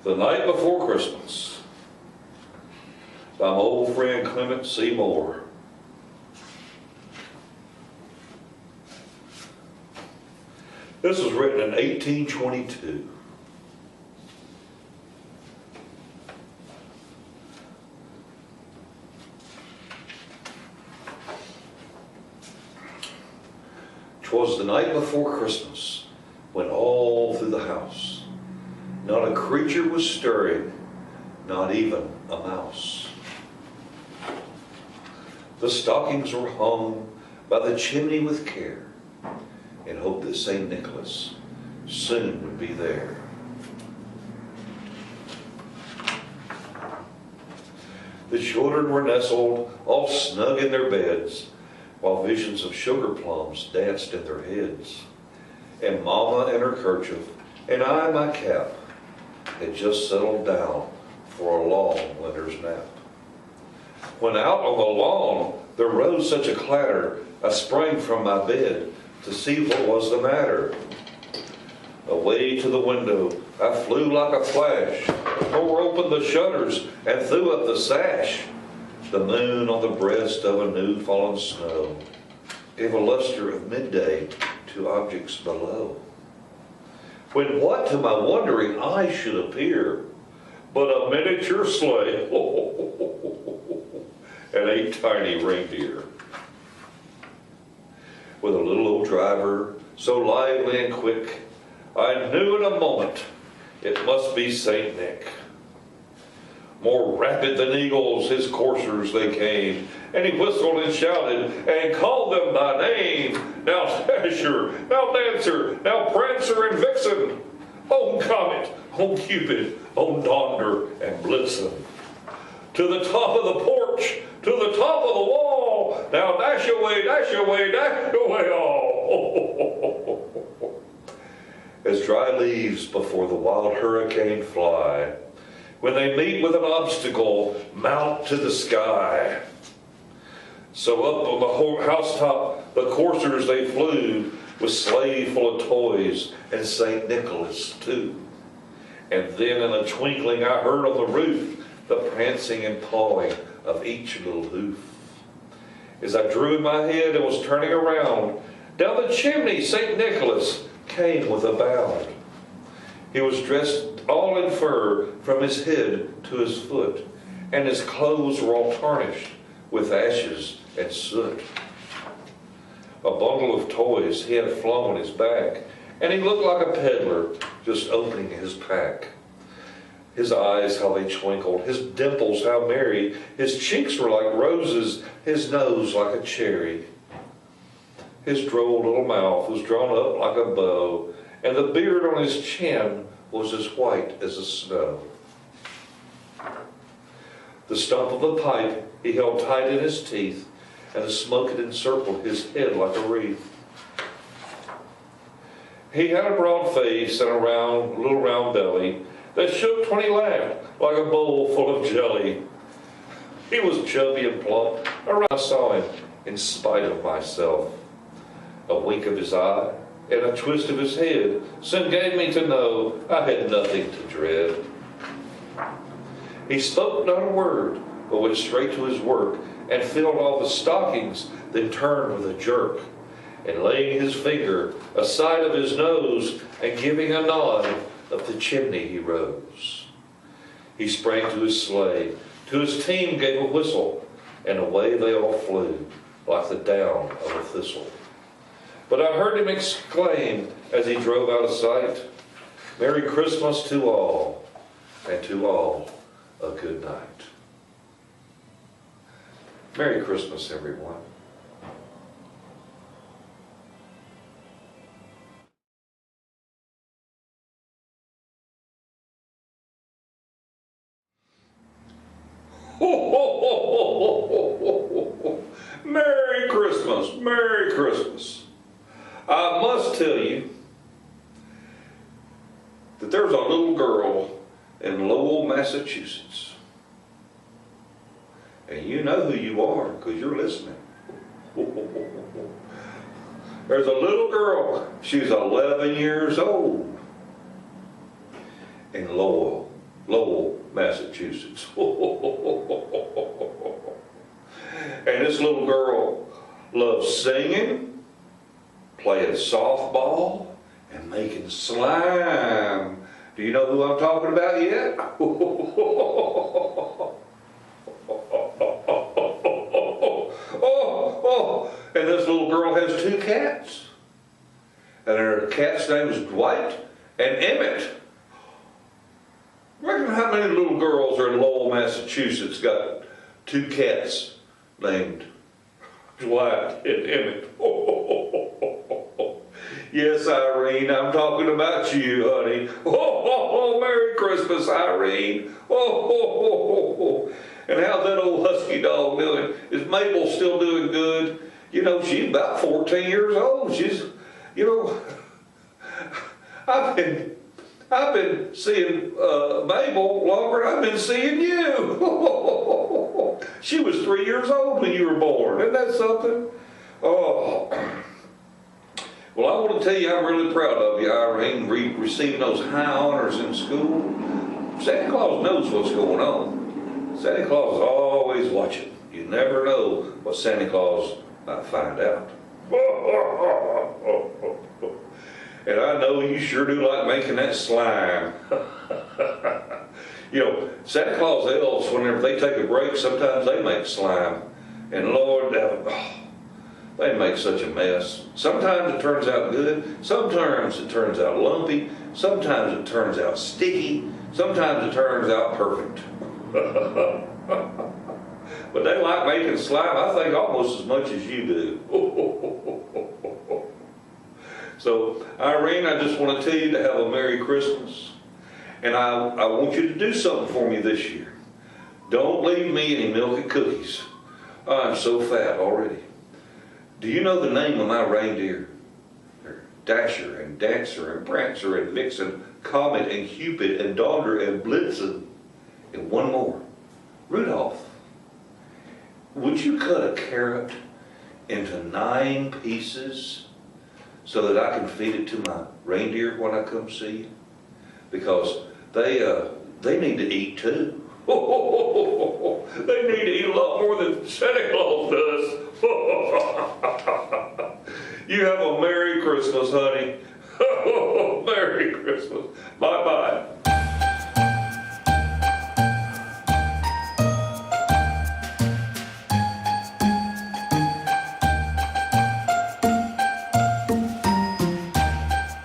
The Night Before Christmas by my old friend Clement C. Moore. This was written in 1822. "'Twas the night before Christmas, when all through the house not a creature was stirring, not even a mouse. The stockings were hung by the chimney with care, in hope that St. Nicholas soon would be there. The children were nestled all snug in their beds, while visions of sugar plums danced in their heads. And Mama in her kerchief, and I my cap, had just settled down for a long winter's nap. When out on the lawn there rose such a clatter, I sprang from my bed to see what was the matter. Away to the window I flew like a flash, tore open the shutters and threw up the sash. The moon on the breast of a new fallen snow gave a luster of midday to objects below. When what to my wondering eyes should appear but a miniature sleigh and 8 tiny reindeer, with a little old driver so lively and quick, I knew in a moment it must be Saint Nick. More rapid than eagles his coursers they came, and he whistled and shouted and called them by name. Now Dasher, now Dancer, now Prancer and Vixen, on Comet, on Cupid, on Donder and Blitzen. To the top of the porch, to the top of the wall, now dash away, dash away, dash away all. As dry leaves before the wild hurricane fly, when they meet with an obstacle, mount to the sky. So up on the housetop, the coursers they flew, with sleigh full of toys, and St. Nicholas too. And then in a twinkling I heard on the roof the prancing and pawing of each little hoof. As I drew in my head and was turning around, down the chimney St. Nicholas came with a bound. He was dressed all in fur from his head to his foot, and his clothes were all tarnished with ashes and soot. A bundle of toys he had flung on his back, and he looked like a peddler just opening his pack. His eyes, how they twinkled, his dimples, how merry, his cheeks were like roses, his nose like a cherry. His droll little mouth was drawn up like a bow, and the beard on his chin was as white as the snow. The stump of a pipe he held tight in his teeth, and the smoke had encircled his head like a wreath. He had a broad face and a little round belly that shook when he laughed like a bowl full of jelly. He was chubby and plump. I saw him in spite of myself. A wink of his eye and a twist of his head soon gave me to know I had nothing to dread. He spoke not a word, but went straight to his work and filled all the stockings, then turned with a jerk, and laying his finger aside of his nose and giving a nod, up the chimney he rose. He sprang to his sleigh, to his team gave a whistle, and away they all flew like the down of a thistle. But I heard him exclaim as he drove out of sight, "Merry Christmas to all, and to all a good night." Merry Christmas, everyone. Ho, ho, ho, ho, ho, ho, ho, ho. Merry Christmas, Merry Christmas. I must tell you that there's a little girl in Lowell, Massachusetts. And you know who you are because you're listening. There's a little girl, she's 11 years old, in Lowell, Lowell, Massachusetts. And this little girl loves singing, playing softball, and making slime. Do you know who I'm talking about yet? And this little girl has 2 cats. And her cat's name is Dwight and Emmett. Reckon how many little girls are in Lowell, Massachusetts got 2 cats named Dwight and Emmett? Yes, Irene, I'm talking about you, honey. Merry Christmas, Irene. And how's that old husky dog doing? Is Mabel still doing good? You know, she's about 14 years old. She's, you know, I've been seeing Mabel longer than I've been seeing you. She was 3 years old when you were born. Isn't that something? Oh. Well, I want to tell you I'm really proud of you, Irene, receiving those high honors in school. Santa Claus knows what's going on. Santa Claus is always watching. You never know what Santa Claus might find out. And I know you sure do like making that slime. You know, Santa Claus elves, whenever they take a break, sometimes they make slime. And Lord, they make such a mess. Sometimes it turns out good. Sometimes it turns out lumpy. Sometimes it turns out sticky. Sometimes it turns out perfect. But they like making slime, I think, almost as much as you do. So, Irene, I just want to tell you to have a Merry Christmas. And I want you to do something for me this year. Don't leave me any milk and cookies. I'm so fat already. Do you know the name of my reindeer? They're Dasher and Dancer and Prancer and Vixen, Comet and Cupid and Donder and Blitzen. And one more, Rudolph. Would you cut a carrot into 9 pieces so that I can feed it to my reindeer when I come see you? Because they need to eat too. They need to eat a lot more than Santa Claus does. You have a Merry Christmas, honey. Merry Christmas. Bye-bye.